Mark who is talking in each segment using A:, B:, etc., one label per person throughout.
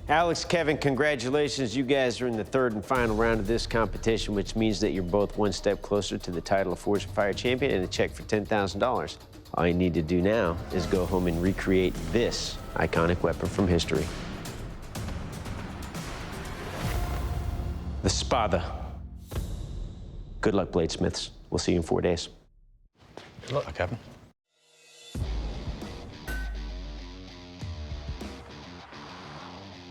A: Alex, Kevin, congratulations. You guys are in the third and final round of this competition, which means that you're both one step closer to the title of Forge and Fire champion and a check for $10,000. All you need to do now is go home and recreate this iconic weapon from history. The Spada. Good luck, bladesmiths. We'll see you in 4 days.
B: Good luck, Kevin.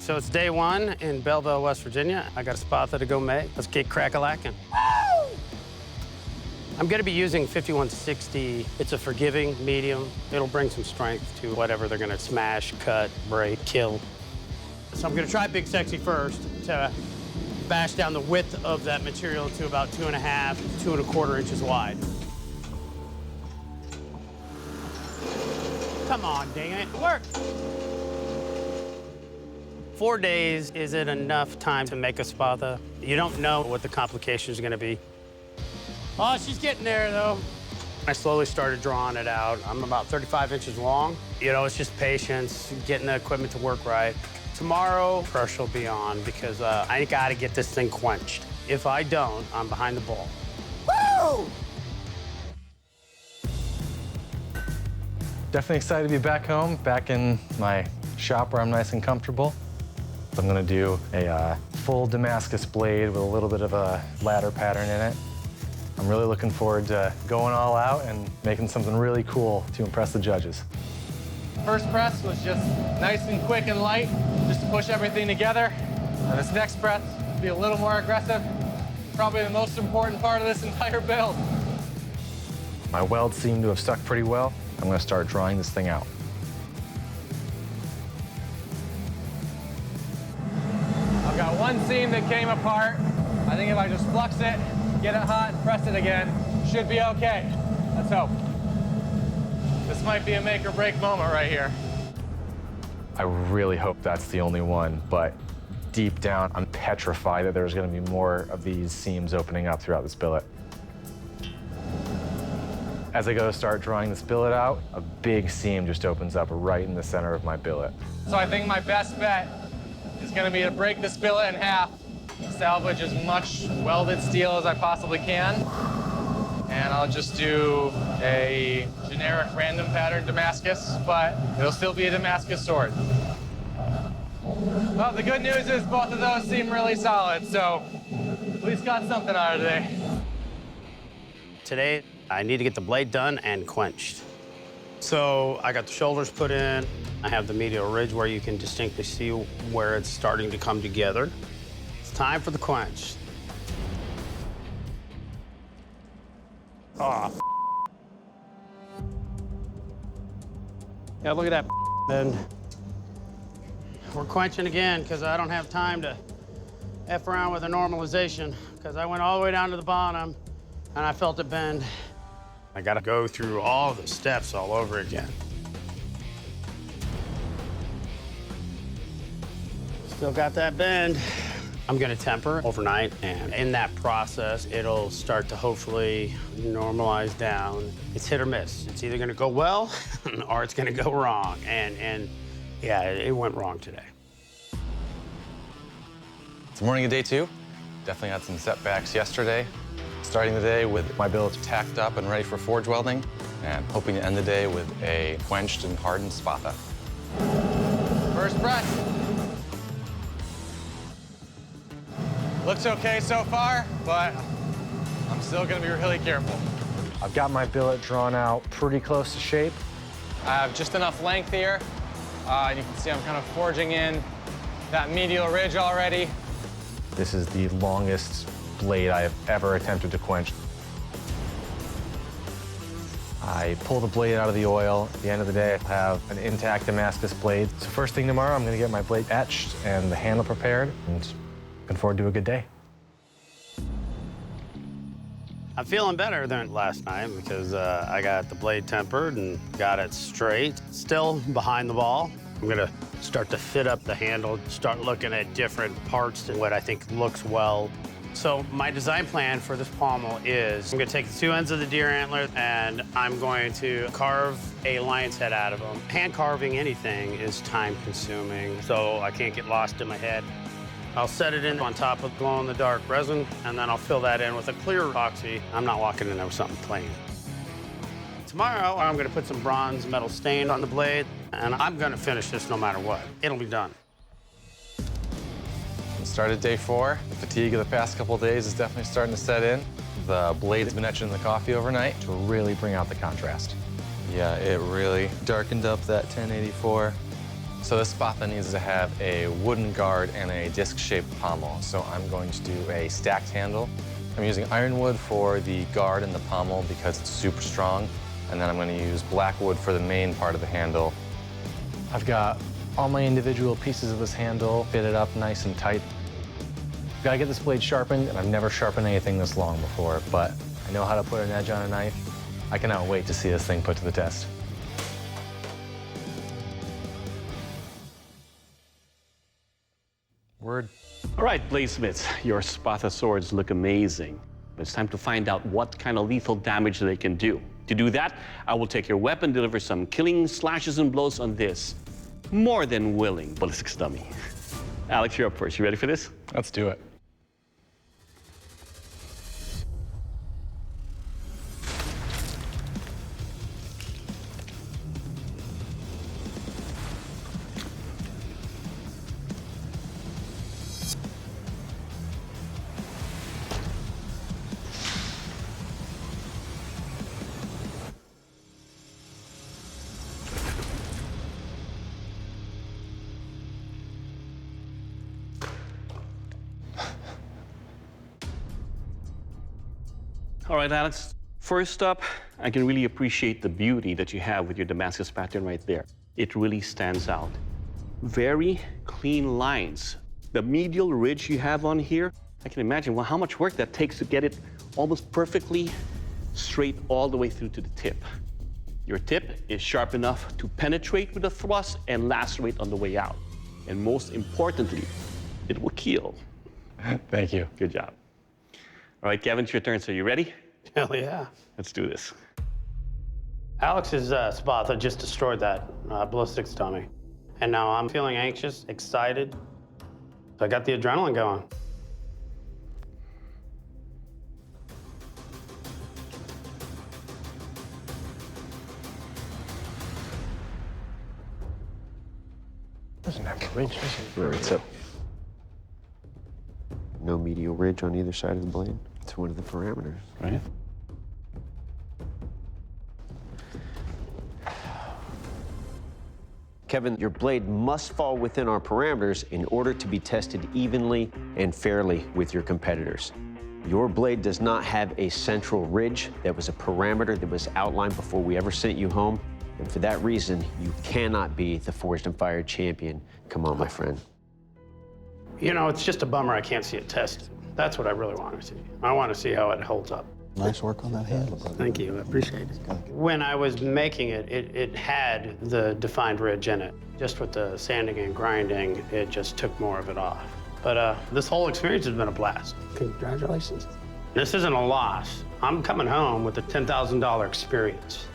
C: So it's day one in Belleville, West Virginia. I got a Spada to go make. Let's get crack-a-lackin'. I'm gonna be using 5160. It's a forgiving medium. It'll bring some strength to whatever they're gonna smash, cut, break, kill. So I'm gonna try Big Sexy first to bash down the width of that material to about 2.5, 2¼ inches wide. Come on, dang it, work! 4 days isn't enough time to make a Spada. You don't know what the complications are gonna be. Oh, she's getting there, though. I slowly started drawing it out. I'm about 35 inches long. You know, it's just patience, getting the equipment to work right. Tomorrow, pressure will be on because I gotta get this thing quenched. If I don't, I'm behind the ball. Woo!
B: Definitely excited to be back home, back in my shop where I'm nice and comfortable. I'm gonna do a full Damascus blade with a little bit of a ladder pattern in it. I'm really looking forward to going all out and making something really cool to impress the judges. First press was just nice and quick and light, just to push everything together. And this next press will be a little more aggressive. Probably the most important part of this entire build. My welds seem to have stuck pretty well. I'm gonna start drawing this thing out. I've got one seam that came apart. I think if I just flux it, get it hot, and press it again, should be okay. Let's hope. This might be a make or break moment right here. I really hope that's the only one, but deep down, I'm petrified that there's gonna be more of these seams opening up throughout this billet. As I go to start drawing this billet out, a big seam just opens up right in the center of my billet. So I think my best bet is gonna be to break this billet in half, salvage as much welded steel as I possibly can, and I'll just do a generic random pattern Damascus, but it'll still be a Damascus sword. Well, the good news is both of those seem really solid, so at least got something out of today.
C: Today, I need to get the blade done and quenched. So I got the shoulders put in. I have the medial ridge where you can distinctly see where it's starting to come together. It's time for the quench. Oh, yeah, look at that bend. We're quenching again because I don't have time to F around with a normalization because I went all the way down to the bottom and I felt it bend. I gotta go through all the steps all over again. Still got that bend. I'm gonna temper overnight, and in that process, it'll start to hopefully normalize down. It's hit or miss. It's either gonna go well or it's gonna go wrong. And yeah, it went wrong today.
B: It's the morning of day two. Definitely had some setbacks yesterday. Starting the day with my billet tacked up and ready for forge welding, and hoping to end the day with a quenched and hardened Spada. First press. Looks okay so far, but I'm still gonna be really careful. I've got my billet drawn out pretty close to shape. I have just enough length here. And you can see I'm kind of forging in that medial ridge already. This is the longest blade I have ever attempted to quench. I pull the blade out of the oil. At the end of the day, I have an intact Damascus blade. So first thing tomorrow, I'm gonna get my blade etched and the handle prepared, and looking forward to a good day.
C: I'm feeling better than last night because I got the blade tempered and got it straight. Still behind the ball. I'm gonna start to fit up the handle, start looking at different parts and what I think looks well. So my design plan for this pommel is I'm gonna take the two ends of the deer antler and I'm going to carve a lion's head out of them. Hand carving anything is time consuming, so I can't get lost in my head. I'll set it in on top of glow-in-the-dark resin, and then I'll fill that in with a clear epoxy. I'm not walking in there with something plain. Tomorrow, I'm gonna put some bronze metal stain on the blade, and I'm gonna finish this no matter what. It'll be done.
B: Started day 4. The fatigue of the past couple of days is definitely starting to set in. The blade has been etched in the coffee overnight to really bring out the contrast. Yeah, it really darkened up that 1084. So this spatha needs to have a wooden guard and a disc-shaped pommel. So I'm going to do a stacked handle. I'm using ironwood for the guard and the pommel because it's super strong. And then I'm going to use blackwood for the main part of the handle. I've got all my individual pieces of this handle fitted up nice and tight. Gotta get this blade sharpened, and I've never sharpened anything this long before, but I know how to put an edge on a knife. I cannot wait to see this thing put to the test. Word.
D: All right, bladesmiths, your spatha swords look amazing, but it's time to find out what kind of lethal damage they can do. To do that, I will take your weapon, deliver some killing slashes and blows on this more than willing ballistics dummy. Alex, you're up first. You ready for this?
B: Let's do it.
D: All right, Alex. First up, I can really appreciate the beauty that you have with your Damascus pattern right there. It really stands out. Very clean lines. The medial ridge you have on here, I can imagine how much work that takes to get it almost perfectly straight all the way through to the tip. Your tip is sharp enough to penetrate with a thrust and lacerate on the way out. And most importantly, it will kill.
B: Thank you.
D: Good job. All right, Kevin, it's your turn. So you ready?
C: Hell yeah.
D: Let's do this.
C: Alex's spatha just destroyed that ballistics dummy. And now I'm feeling anxious, excited. So I got the adrenaline going.
A: Doesn't have a ridge, does it? Right up. No medial ridge on either side of the blade. It's one of the parameters.
D: Right.
A: Kevin, your blade must fall within our parameters in order to be tested evenly and fairly with your competitors. Your blade does not have a central ridge. That was a parameter that was outlined before we ever sent you home. And for that reason, you cannot be the Forged and Fired champion. Come on, my friend.
C: You know, it's just a bummer I can't see it tested. That's what I really want to see. I want to see how it holds up.
E: Nice work on that handle, brother.
C: Thank you, I appreciate it. When I was making it, it had the defined ridge in it. Just with the sanding and grinding, it just took more of it off. But this whole experience has been a blast. Congratulations. This isn't a loss. I'm coming home with a $10,000 experience.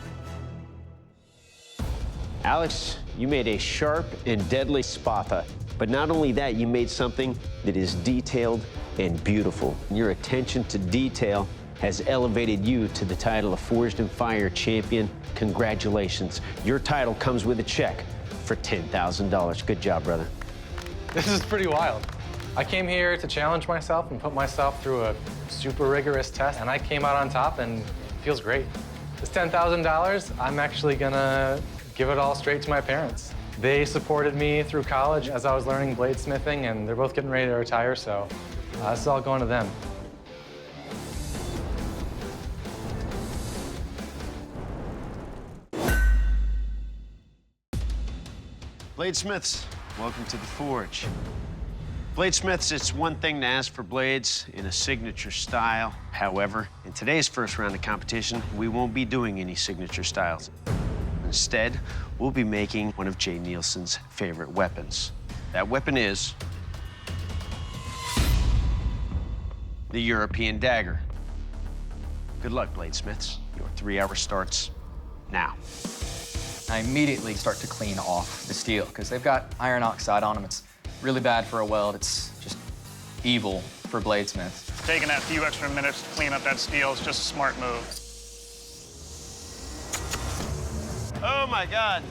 A: Alex, you made a sharp and deadly spatha. But not only that, you made something that is detailed and beautiful. Your attention to detail has elevated you to the title of Forged and Fired champion. Congratulations. Your title comes with a check for $10,000. Good job, brother.
B: This is pretty wild. I came here to challenge myself and put myself through a super rigorous test, and I came out on top, and it feels great. This $10,000, I'm actually gonna give it all straight to my parents. They supported me through college as I was learning bladesmithing, and they're both getting ready to retire, so this is all going to them.
A: Bladesmiths, welcome to the Forge. Bladesmiths, it's one thing to ask for blades in a signature style. However, in today's first round of competition, we won't be doing any signature styles. Instead, we'll be making one of Jay Nielsen's favorite weapons. That weapon is the European dagger. Good luck, bladesmiths. Your 3 hour starts now.
E: I immediately start to clean off the steel because they've got iron oxide on them. It's really bad for a weld. It's just evil for bladesmiths.
F: Taking that few extra minutes to clean up that steel is just a smart move.
A: Oh my God.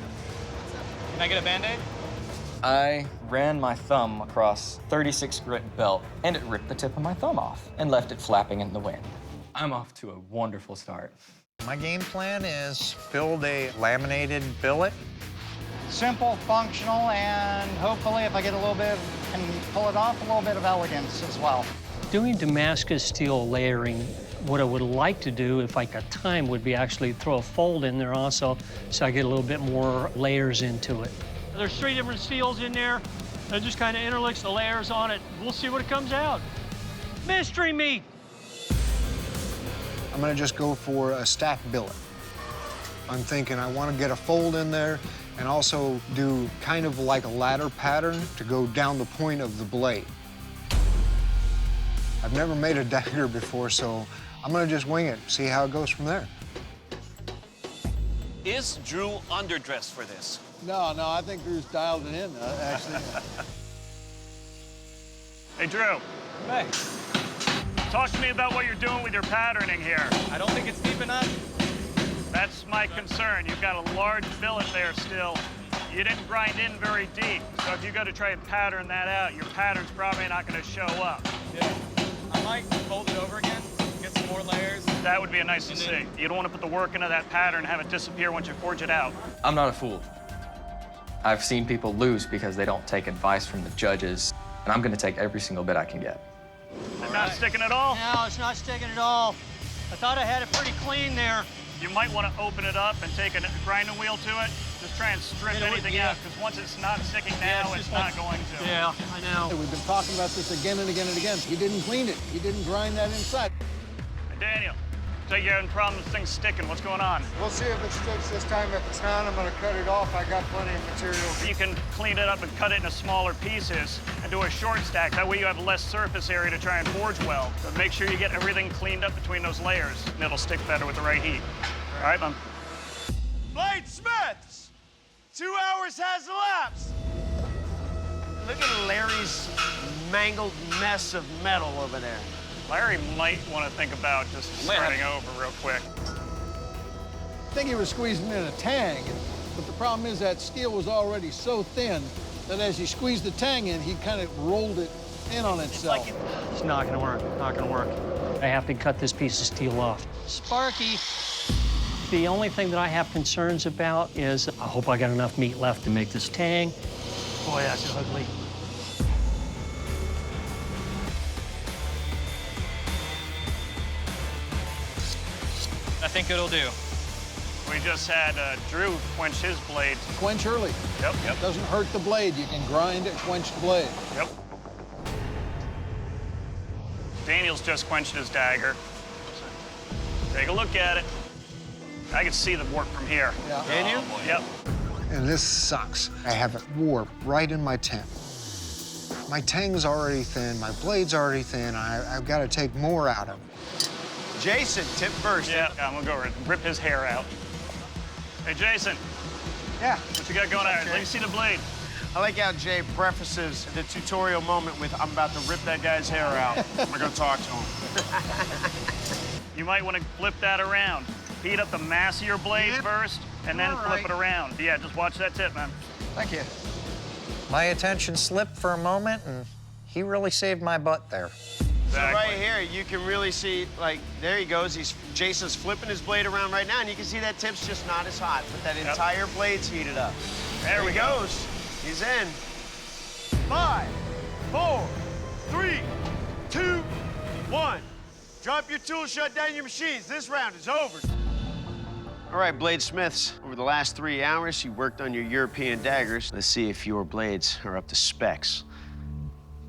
F: Can I get a Band-Aid?
E: I ran my thumb across 36 grit belt, and it ripped the tip of my thumb off and left it flapping in the wind. I'm off to a wonderful start.
G: My game plan is build a laminated billet.
H: Simple, functional, and hopefully if I get a little bit, can pull it off, a little bit of elegance as well.
I: Doing Damascus steel layering, what I would like to do if I got time would be actually throw a fold in there also so I get a little bit more layers into it. There's 3 different steels in there. I just kind of interlix the layers on it. We'll see what it comes out. Mystery meat.
G: I'm gonna just go for a stacked billet. I'm thinking I want to get a fold in there and also do kind of like a ladder pattern to go down the point of the blade. I've never made a dagger before, so I'm gonna just wing it, see how it goes from there.
D: Is Drew underdressed for this?
J: No, I think Drew's dialed it in, actually.
F: Hey, Drew.
B: Hey,
F: Talk to me about what you're doing with your patterning here.
B: I don't think it's deep enough.
F: That's my concern. You've got a large billet there still. You didn't grind in very deep, so if you go to try and pattern that out, your pattern's probably not going to show up.
B: Yeah. I might fold it over again, get some more layers.
F: That would be nice to see. You don't want to put the work into that pattern and have it disappear once you forge it out.
E: I'm not a fool. I've seen people lose because they don't take advice from the judges, and I'm gonna take every single bit I can get.
F: It's not sticking at all?
I: No, it's not sticking at all. I thought I had it pretty clean there.
F: You might want to open it up and take a grinding wheel to it. Just try and strip anything out, because once it's not sticking now, it's not going to.
I: Yeah, I know.
J: We've been talking about this again and again and again. He didn't clean it. He didn't grind that inside.
F: Hey, Daniel, so you're having problems with things sticking. What's going on?
G: We'll see if it sticks this time. If it's not, I'm gonna cut it off. I got plenty of material.
F: You can clean it up and cut it into smaller pieces and do a short stack. That way you have less surface area to try and forge well. But make sure you get everything cleaned up between those layers, and it'll stick better with the right heat. All right, man.
A: Bladesmiths! 2 hours has elapsed. Look at Larry's mangled mess of metal over there.
F: Larry might want to think about just starting over real quick.
J: I think he was squeezing in a tang, but the problem is that steel was already so thin that as he squeezed the tang in, he kind of rolled it in on itself.
I: It's not gonna work, not gonna work. I have to cut this piece of steel off. Sparky. The only thing that I have concerns about is I hope I got enough meat left to make this tang. Boy, that's ugly.
B: I think it'll do.
F: We just had Drew quench his blade.
J: Quench early.
F: Yep.
J: Doesn't hurt the blade. You can grind it, quench the blade.
F: Yep. Daniel's just quenched his dagger. Take a look at it. I can see the warp from here.
J: Yeah.
F: Can you? Yep.
G: And this sucks. I have it warped right in my tent. My tang's already thin, my blade's already thin. I've got to take more out of it.
A: Jason, tip first.
F: Yeah, I'm gonna go rip his hair out. Hey, Jason.
G: Yeah.
F: What you got going on? Let me see the blade.
A: I like how Jay prefaces the tutorial moment with, I'm about to rip that guy's hair out. We're gonna talk to him.
F: You might want to flip that around. Heat up the mass of your blade first, and then flip it around. Yeah, just watch that tip, man.
G: Thank you. My attention slipped for a moment, and he really saved my butt there.
A: So right here, you can really see, like, there he goes. Jason's flipping his blade around right now, and you can see that tip's just not as hot, but that entire blade's heated up.
F: There
A: he goes. He's in. 5, 4, 3, 2, 1. Drop your tools, shut down your machines. This round is over. All right, bladesmiths, over the last 3 hours, you worked on your European daggers. Let's see if your blades are up to specs.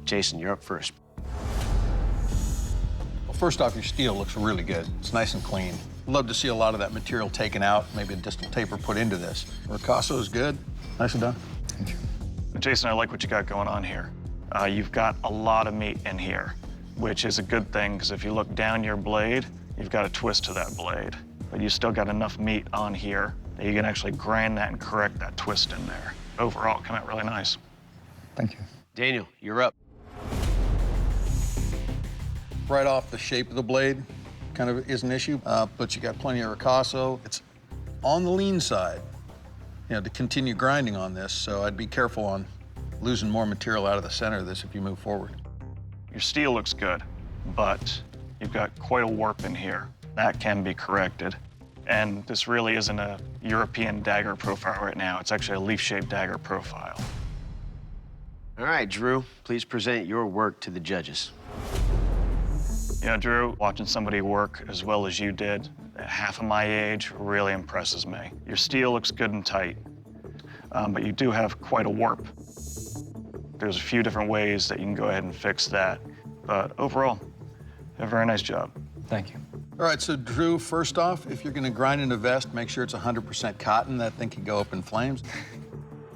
A: Jason, you're up first.
K: Well, first off, your steel looks really good. It's nice and clean. Love to see a lot of that material taken out, maybe a distal taper put into this. Ricasso is good. Nicely done.
F: Jason, I like what you got going on here. You've got a lot of meat in here. which is a good thing, because if you look down your blade, you've got a twist to that blade. But you still got enough meat on here that you can actually grind that and correct that twist in there. Overall, it came out really nice.
K: Thank you.
A: Daniel, you're up.
K: Right off, the shape of the blade kind of is an issue, but you got plenty of ricasso. It's on the lean side, you know, to continue grinding on this, so I'd be careful on losing more material out of the center of this if you move forward.
F: Your steel looks good, but you've got quite a warp in here. That can be corrected. And this really isn't a European dagger profile right now. It's actually a leaf-shaped dagger profile.
A: All right, Drew, please present your work to the judges.
F: You know, Drew, watching somebody work as well as you did at half of my age really impresses me. Your steel looks good and tight, but you do have quite a warp. There's a few different ways that you can go ahead and fix that, but overall, a very nice job.
E: Thank you.
K: All right, so Drew, first off, if you're gonna grind in a vest, make sure it's 100% cotton. That thing can go up in flames.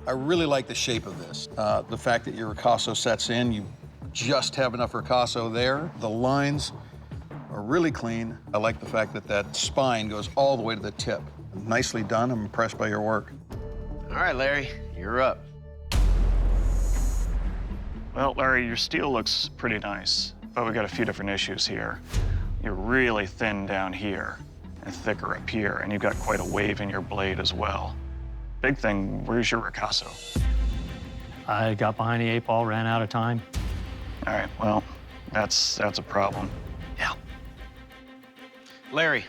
K: I really like the shape of this. The fact that your ricasso sets in, you just have enough ricasso there. The lines are really clean. I like the fact that that spine goes all the way to the tip. Nicely done. I'm impressed by your work.
A: All right, Larry, you're up.
F: Well, Larry, your steel looks pretty nice, but we got a few different issues here. You're really thin down here and thicker up here, and you've got quite a wave in your blade as well. Big thing, where's your ricasso?
I: I got behind the 8 ball, ran out of time.
F: All right, well, that's a problem.
A: Yeah. Larry,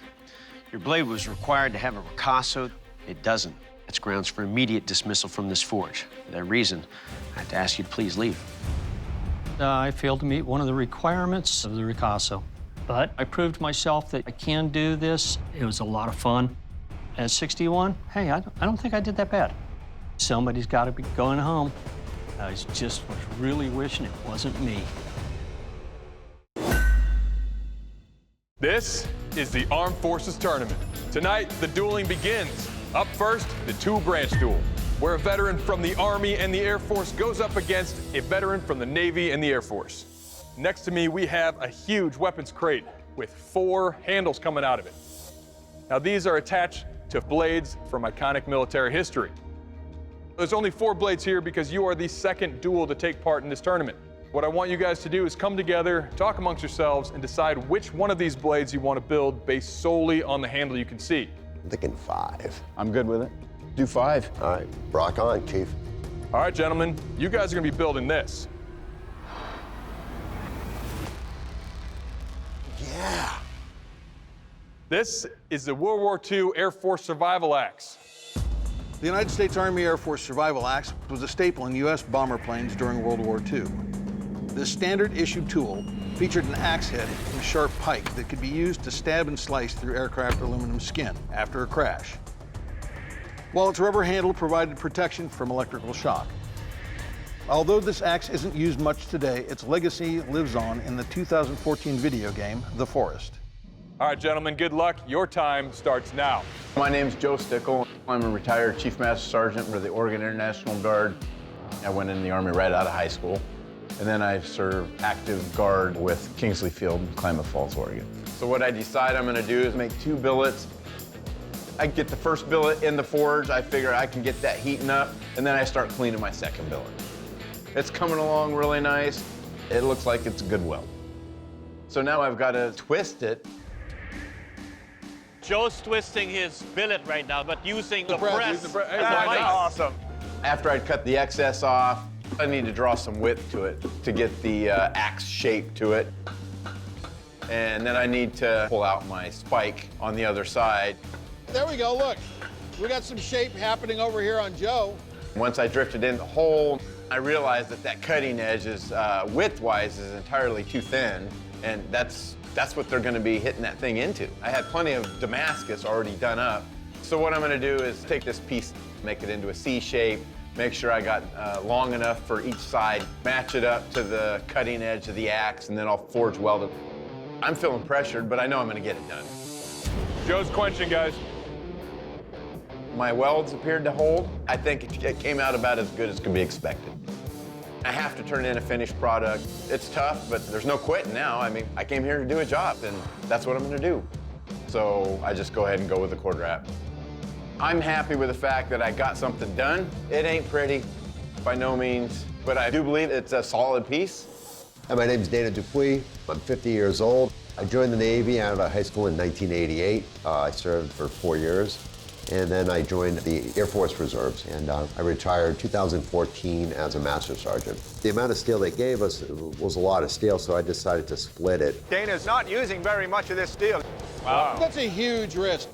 A: your blade was required to have a ricasso. It doesn't. It's grounds for immediate dismissal from this forge. For that reason, I have to ask you to please leave.
I: I failed to meet one of the requirements of the ricasso, but I proved myself that I can do this. It was a lot of fun. At 61, hey, I don't think I did that bad. Somebody's got to be going home. I was really wishing it wasn't me.
L: This is the Armed Forces Tournament. Tonight, the dueling begins. Up first, the two-branch duel, where a veteran from the Army and the Air Force goes up against a veteran from the Navy and the Air Force. Next to me, we have a huge weapons crate with 4 handles coming out of it. Now, these are attached to blades from iconic military history. There's only 4 blades here because you are the second duel to take part in this tournament. What I want you guys to do is come together, talk amongst yourselves, and decide which one of these blades you want to build based solely on the handle you can see.
M: I'm thinking 5.
N: I'm good with it. Do 5.
M: All right, rock on, Chief.
L: All right, gentlemen, you guys are going to be building this.
M: Yeah.
L: This is the World War II Air Force Survival Axe.
K: The United States Army Air Force Survival Axe was a staple in U.S. bomber planes during World War II. This standard issue tool featured an axe head and a sharp pike that could be used to stab and slice through aircraft aluminum skin after a crash, while its rubber handle provided protection from electrical shock. Although this axe isn't used much today, its legacy lives on in the 2014 video game, The Forest.
L: All right, gentlemen, good luck. Your time starts now.
N: My name's Joe Stickle. I'm a retired Chief Master Sergeant for the Oregon International Guard. I went in the Army right out of high school. And then I served active guard with Kingsley Field in Klamath Falls, Oregon. So what I decide I'm gonna do is make 2 billets. I get the first billet in the forge. I figure I can get that heating up, and then I start cleaning my second billet. It's coming along really nice. It looks like it's a good weld. So now I've got to twist it.
O: Joe's twisting his billet right now, but using the press.
L: That's awesome.
N: After I cut the excess off, I need to draw some width to it to get the axe shape to it. And then I need to pull out my spike on the other side.
J: There we go, look. We got some shape happening over here on Joe.
N: Once I drifted in the hole, I realized that that cutting edge is, width-wise, is entirely too thin, and that's what they're gonna be hitting that thing into. I had plenty of Damascus already done up. So what I'm gonna do is take this piece, make it into a C shape, make sure I got long enough for each side, match it up to the cutting edge of the axe, and then I'll forge weld it. I'm feeling pressured, but I know I'm gonna get it done.
L: Joe's quenching, guys.
N: My welds appeared to hold. I think it came out about as good as could be expected. I have to turn in a finished product. It's tough, but there's no quitting now. I mean, I came here to do a job, and that's what I'm gonna do. So I just go ahead and go with the quarter wrap. I'm happy with the fact that I got something done. It ain't pretty, by no means, but I do believe it's a solid piece.
M: Hi, my name's Dana Dupuy. I'm 50 years old. I joined the Navy out of high school in 1988. I served for 4 years, and then I joined the Air Force Reserves, and I retired 2014 as a Master Sergeant. The amount of steel they gave us was a lot of steel, so I decided to split it.
P: Dana's not using very much of this steel.
J: Wow. That's a huge risk.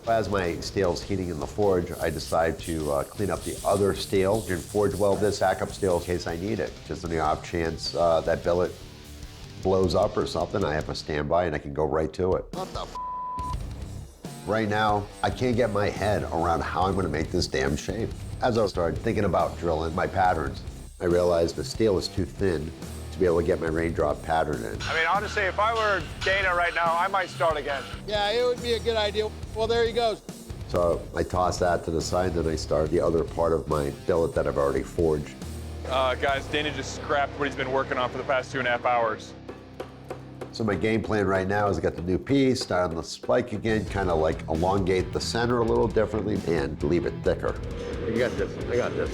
M: As my steel's heating in the forge, I decide to clean up the other steel and forge weld this backup steel in case I need it. Just on the off chance that billet blows up or something, I have a standby and I can go right to it. What the f? Right now, I can't get my head around how I'm gonna make this damn shape. As I started thinking about drilling my patterns, I realized the steel is too thin to be able to get my raindrop pattern in.
P: I mean, honestly, if I were Dana right now, I might start again.
J: Yeah, it would be a good idea. Well, there he goes.
M: So I toss that to the side, then I start the other part of my billet that I've already forged.
L: Guys, Dana just scrapped what he's been working on for the past 2.5 hours.
M: So my game plan right now is I got the new piece, start on the spike again, kind of like elongate the center a little differently and leave it thicker. You got this, I got this.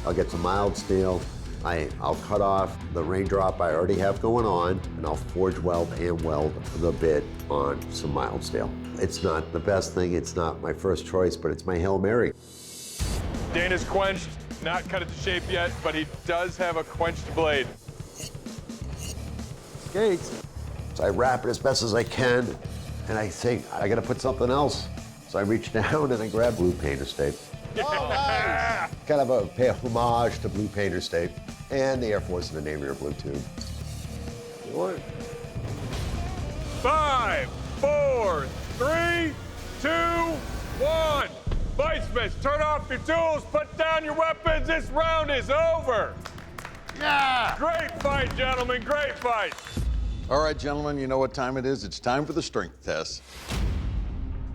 M: I'll get some mild steel. I'll cut off the raindrop I already have going on, and I'll forge weld and weld the bit on some mild steel. It's not the best thing, it's not my first choice, but it's my Hail Mary.
L: Dana's quenched, not cut it to shape yet, but he does have a quenched blade.
M: Skates. So I wrap it as best as I can, and I think I gotta put something else. So I reach down and I grab blue painter's tape.
J: Oh, nice.
M: Kind of a pay homage to blue painter's tape and the Air Force in the Navy or blue tube. What?
L: 5, 4, 3, 2, 1. Bladesmiths, turn off your tools, put down your weapons. This round is over.
J: Yeah.
L: Great fight, gentlemen, great fight.
K: All right, gentlemen, you know what time it is. It's time for the strength test.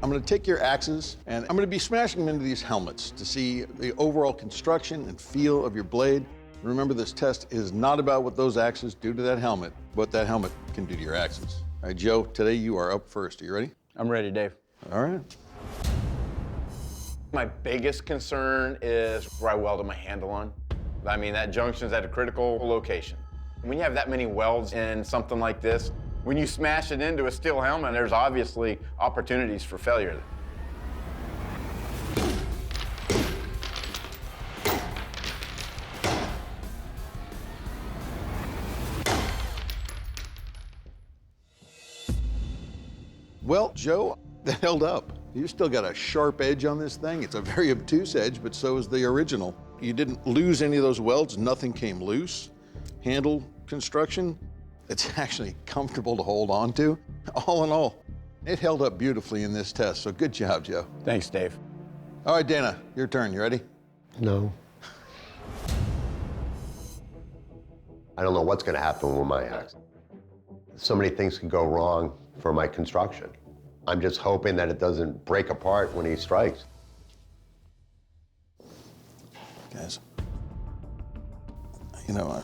K: I'm gonna take your axes and I'm gonna be smashing them into these helmets to see the overall construction and feel of your blade. Remember, this test is not about what those axes do to that helmet, but what that helmet can do to your axes. All right, Joe, today you are up first. Are you ready?
N: I'm ready, Dave.
K: All right.
N: My biggest concern is where I welded my handle on. I mean, that junction's at a critical location. When you have that many welds in something like this, when you smash it into a steel helmet, there's obviously opportunities for failure.
K: Well, Joe, that held up. You still got a sharp edge on this thing. It's a very obtuse edge, but so is the original. You didn't lose any of those welds. Nothing came loose. Handle construction, it's actually comfortable to hold on to. All in all, it held up beautifully in this test, so good job, Joe.
N: Thanks, Dave.
K: All right, Dana, your turn. You ready?
M: No. I don't know what's gonna happen with my axe. So many things can go wrong for my construction. I'm just hoping that it doesn't break apart when he strikes.
K: Guys, you know,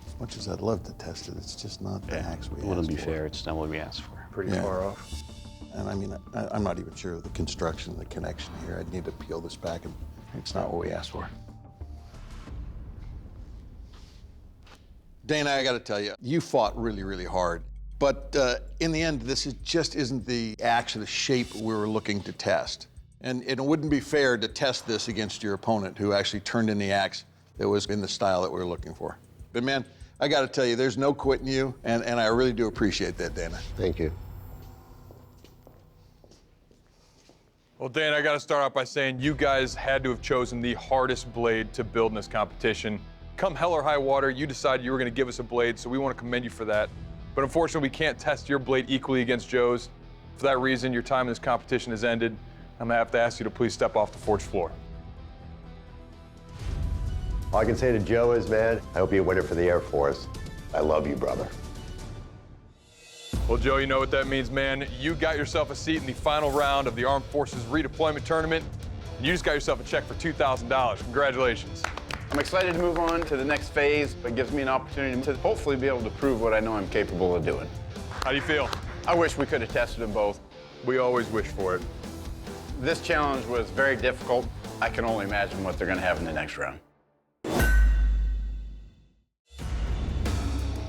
K: as much as I'd love to test it, it's just not the axe we asked for.
D: Wouldn't be fair. It's not what we asked for.
K: Pretty far off. And I mean, I'm not even sure of the construction, the connection here. I'd need to peel this back, and it's not what we asked for. Dana, I gotta tell you, you fought really, really hard. But in the end, this just isn't the axe or the shape we were looking to test. And it wouldn't be fair to test this against your opponent who actually turned in the axe that was in the style that we were looking for. But man, I gotta tell you, there's no quitting you, and I really do appreciate that, Dana.
M: Thank you.
L: Well, Dan, I gotta start off by saying you guys had to have chosen the hardest blade to build in this competition. Come hell or high water, you decided you were gonna give us a blade, so we wanna commend you for that. But unfortunately, we can't test your blade equally against Joe's. For that reason, your time in this competition has ended. I'm gonna have to ask you to please step off the forge floor.
M: All I can say to Joe is, man, I hope you win it for the Air Force. I love you, brother.
L: Well, Joe, you know what that means, man. You got yourself a seat in the final round of the Armed Forces Redeployment Tournament. And you just got yourself a check for $2,000. Congratulations.
N: I'm excited to move on to the next phase. It gives me an opportunity to hopefully be able to prove what I know I'm capable of doing.
L: How do you feel?
N: I wish we could have tested them both.
L: We always wish for it.
N: This challenge was very difficult. I can only imagine what they're going to have in the next round.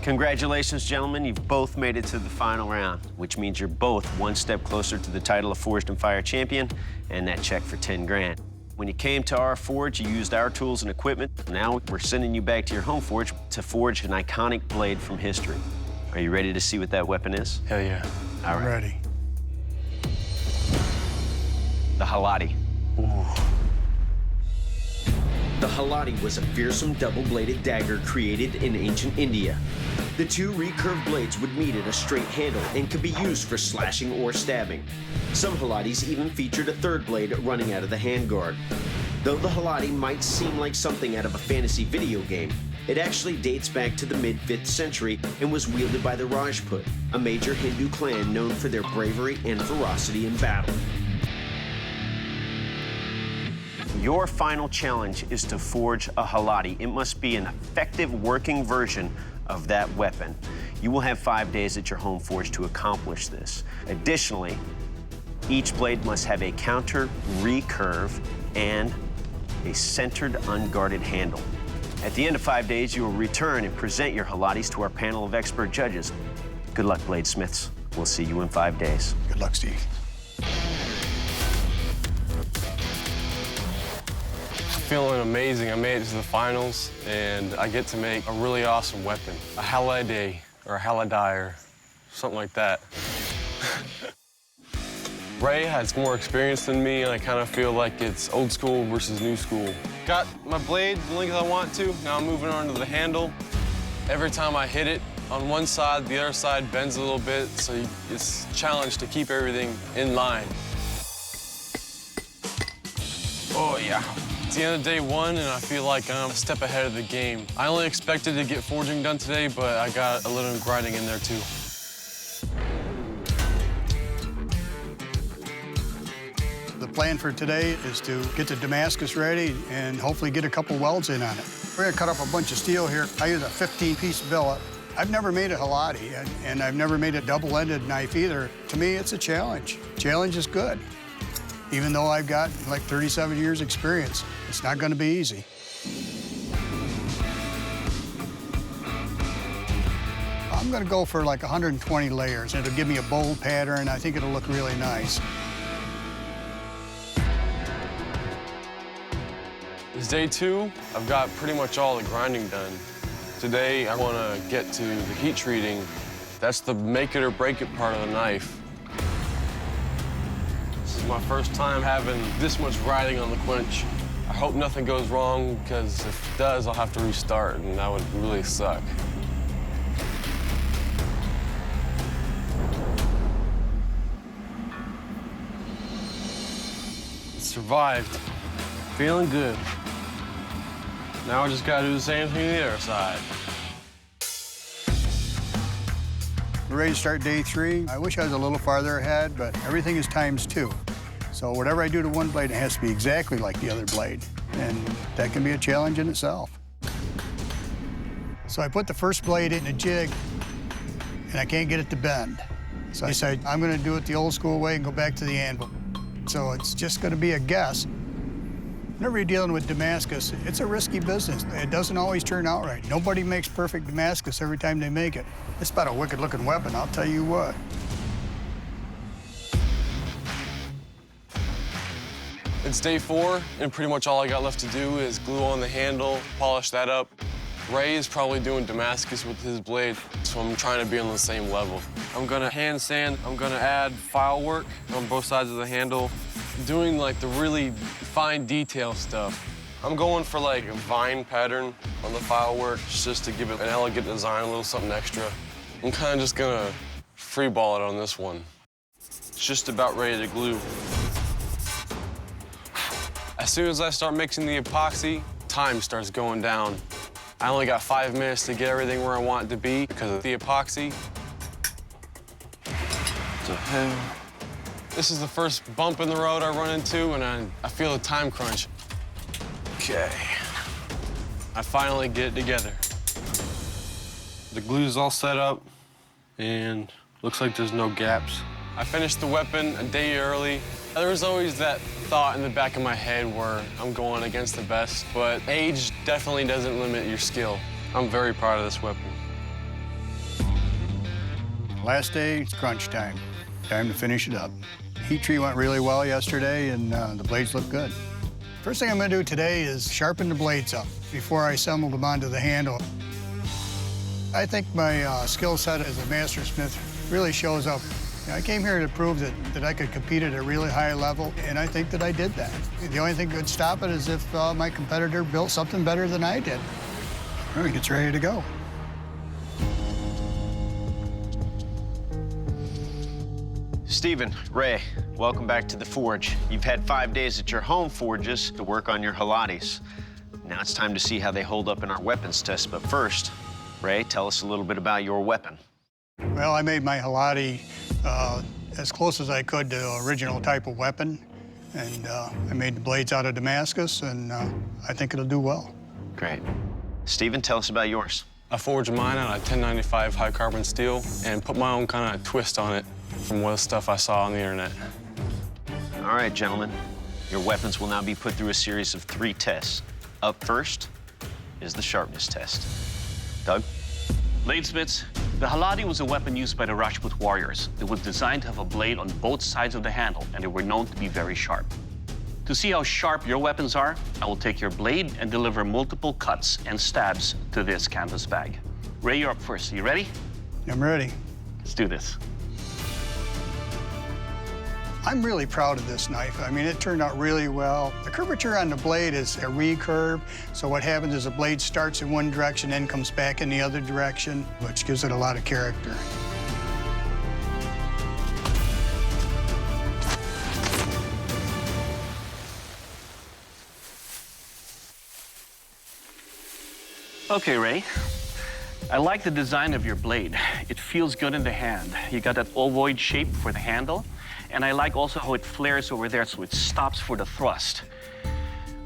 A: Congratulations, gentlemen. You've both made it to the final round, which means you're both one step closer to the title of Forged and Fire champion and that check for 10 grand. When you came to our forge, you used our tools and equipment. Now we're sending you back to your home forge to forge an iconic blade from history. Are you ready to see what that weapon is?
B: Hell yeah.
A: All right.
J: Ready.
A: The Haladie.
B: Ooh.
A: The Haladie was a fearsome double-bladed dagger created in ancient India. The two recurved blades would meet at a straight handle and could be used for slashing or stabbing. Some Haladies even featured a third blade running out of the handguard. Though the Haladie might seem like something out of a fantasy video game, it actually dates back to the mid-5th century and was wielded by the Rajput, a major Hindu clan known for their bravery and ferocity in battle. Your final challenge is to forge a Haladie. It must be an effective working version of that weapon. You will have 5 days at your home forge to accomplish this. Additionally, each blade must have a counter recurve and a centered unguarded handle. At the end of 5 days, you will return and present your Haladies to our panel of expert judges. Good luck, bladesmiths. We'll see you in 5 days.
J: Good luck, Steve.
Q: Feeling amazing. I made it to the finals, and I get to make a really awesome weapon. A Haladie, or a Haladie, or something like that. Ray has more experience than me, and I kind of feel like it's old school versus new school. Got my blade the length I want to. Now I'm moving on to the handle. Every time I hit it on one side, the other side bends a little bit, so it's a challenge to keep everything in line. Oh, yeah. It's the end of day one, and I feel like I'm a step ahead of the game. I only expected to get forging done today, but I got a little grinding in there, too.
J: The plan for today is to get the Damascus ready and hopefully get a couple welds in on it. We're gonna cut up a bunch of steel here. I use a 15-piece billet. I've never made a Haladie, and I've never made a double-ended knife either. To me, it's a challenge. Challenge is good. Even though I've got like 37 years experience, it's not gonna be easy. I'm gonna go for like 120 layers. It'll give me a bold pattern. I think it'll look really nice.
Q: It's day two. I've got pretty much all the grinding done. Today, I want to get to the heat treating. That's the make it or break it part of the knife. This is my first time having this much riding on the quench. I hope nothing goes wrong, because if it does, I'll have to restart, and that would really suck. Survived. Feeling good. Now I just gotta do the same thing to the other side.
J: We're ready to start day 3. I wish I was a little farther ahead, but everything is ×2. So whatever I do to one blade, it has to be exactly like the other blade. And that can be a challenge in itself. So I put the first blade in a jig, and I can't get it to bend. So I decided I'm gonna do it the old school way and go back to the anvil. So it's just gonna be a guess. Whenever you're dealing with Damascus, it's a risky business. It doesn't always turn out right. Nobody makes perfect Damascus every time they make it. It's about a wicked-looking weapon, I'll tell you what.
Q: It's day 4, and pretty much all I got left to do is glue on the handle, polish that up. Ray is probably doing Damascus with his blade, so I'm trying to be on the same level. I'm gonna hand sand, I'm gonna add file work on both sides of the handle, doing like the really fine detail stuff. I'm going for like a vine pattern on the file work just to give it an elegant design, a little something extra. I'm kind of just gonna free ball it on this one. It's just about ready to glue. As soon as I start mixing the epoxy, time starts going down. I only got 5 minutes to get everything where I want it to be because of the epoxy. What the hell? This is the first bump in the road I run into, and I feel a time crunch. Okay. I finally get it together. The glue's all set up, and looks like there's no gaps. I finished the weapon a day early. There was always that thought in the back of my head where I'm going against the best, but age definitely doesn't limit your skill. I'm very proud of this weapon.
J: Last day, it's crunch time. Time to finish it up. Heat tree went really well yesterday, and the blades look good. First thing I'm gonna do today is sharpen the blades up before I assemble them onto the handle. I think my skill set as a master smith really shows up. I came here to prove that I could compete at a really high level, and I think that I did that. The only thing that could stop it is if my competitor built something better than I did. Well, he gets ready to go.
A: Stephen, Ray, welcome back to the Forge. You've had 5 days at your home forges to work on your Haladies. Now it's time to see how they hold up in our weapons test, but first, Ray, tell us a little bit about your weapon.
J: Well, I made my Haladie as close as I could to the original type of weapon, and I made the blades out of Damascus, and I think it'll do well.
A: Great. Stephen, tell us about yours.
Q: I forged mine out of 1095 high carbon steel and put my own kind of twist on it from what stuff I saw on the internet.
A: All right, gentlemen. Your weapons will now be put through a series of 3 tests. Up first is the sharpness test. Doug?
D: Bladesmiths, the Haladie was a weapon used by the Rajput warriors. It was designed to have a blade on both sides of the handle, and they were known to be very sharp. To see how sharp your weapons are, I will take your blade and deliver multiple cuts and stabs to this canvas bag. Ray, you're up first. Are you ready?
J: I'm ready.
D: Let's do this.
J: I'm really proud of this knife. I mean, it turned out really well. The curvature on the blade is a recurve, so what happens is the blade starts in one direction, then comes back in the other direction, which gives it a lot of character.
D: Okay, Ray. I like the design of your blade. It feels good in the hand. You got that ovoid shape for the handle, and I like also how it flares over there so it stops for the thrust.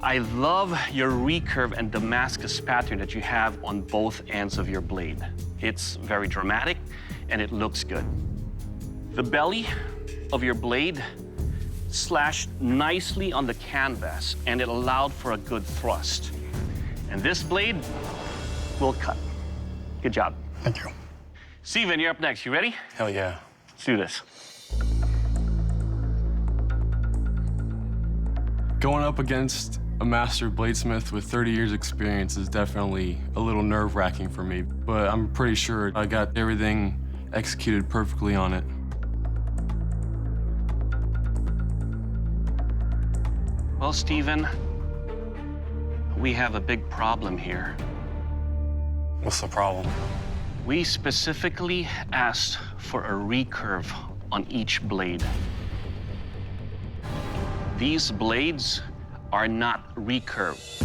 D: I love your recurve and Damascus pattern that you have on both ends of your blade. It's very dramatic, and it looks good. The belly of your blade slashed nicely on the canvas, and it allowed for a good thrust. And this blade will cut. Good job.
J: Thank you.
D: Steven, you're up next. You ready?
Q: Hell yeah.
D: Let's do this.
Q: Going up against a master bladesmith with 30 years experience is definitely a little nerve-wracking for me, but I'm pretty sure I got everything executed perfectly on it.
D: Well, Steven, we have a big problem here.
Q: What's the problem?
D: We specifically asked for a recurve on each blade. These blades are not recurved.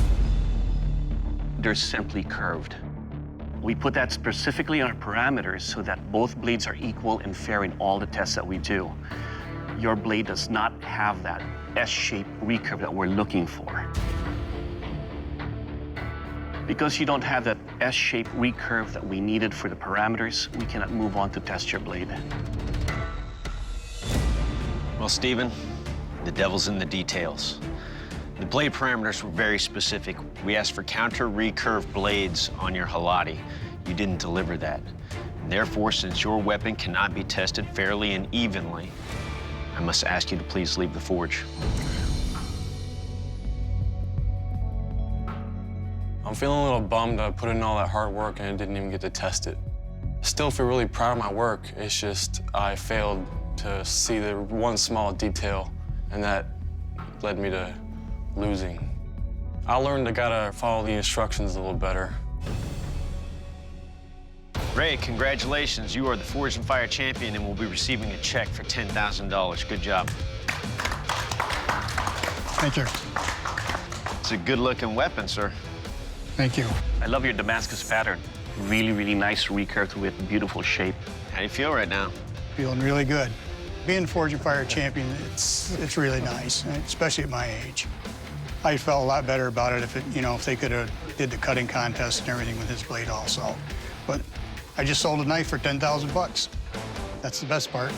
D: They're simply curved. We put that specifically on our parameters so that both blades are equal and fair in all the tests that we do. Your blade does not have that S-shaped recurve that we're looking for. Because you don't have that S-shaped recurve that we needed for the parameters, we cannot move on to test your blade.
A: Well, Stephen, the devil's in the details. The blade parameters were very specific. We asked for counter recurve blades on your Haladie. You didn't deliver that. And therefore, since your weapon cannot be tested fairly and evenly, I must ask you to please leave the forge.
Q: I'm feeling a little bummed I put in all that hard work and I didn't even get to test it. I still feel really proud of my work. It's just I failed to see the one small detail, and that led me to losing. I learned I gotta follow the instructions a little better.
A: Ray, congratulations. You are the Forge and Fire champion and will be receiving a check for $10,000. Good job.
J: Thank you.
A: It's a good-looking weapon, sir.
J: Thank you.
D: I love your Damascus pattern. Really, really nice recurve with beautiful shape.
A: How do you feel right now?
J: Feeling really good. Being Forge and Fire champion, it's really nice, especially at my age. I felt a lot better about it if they could have did the cutting contest and everything with his blade also. But I just sold a knife for 10,000 bucks. That's the best part.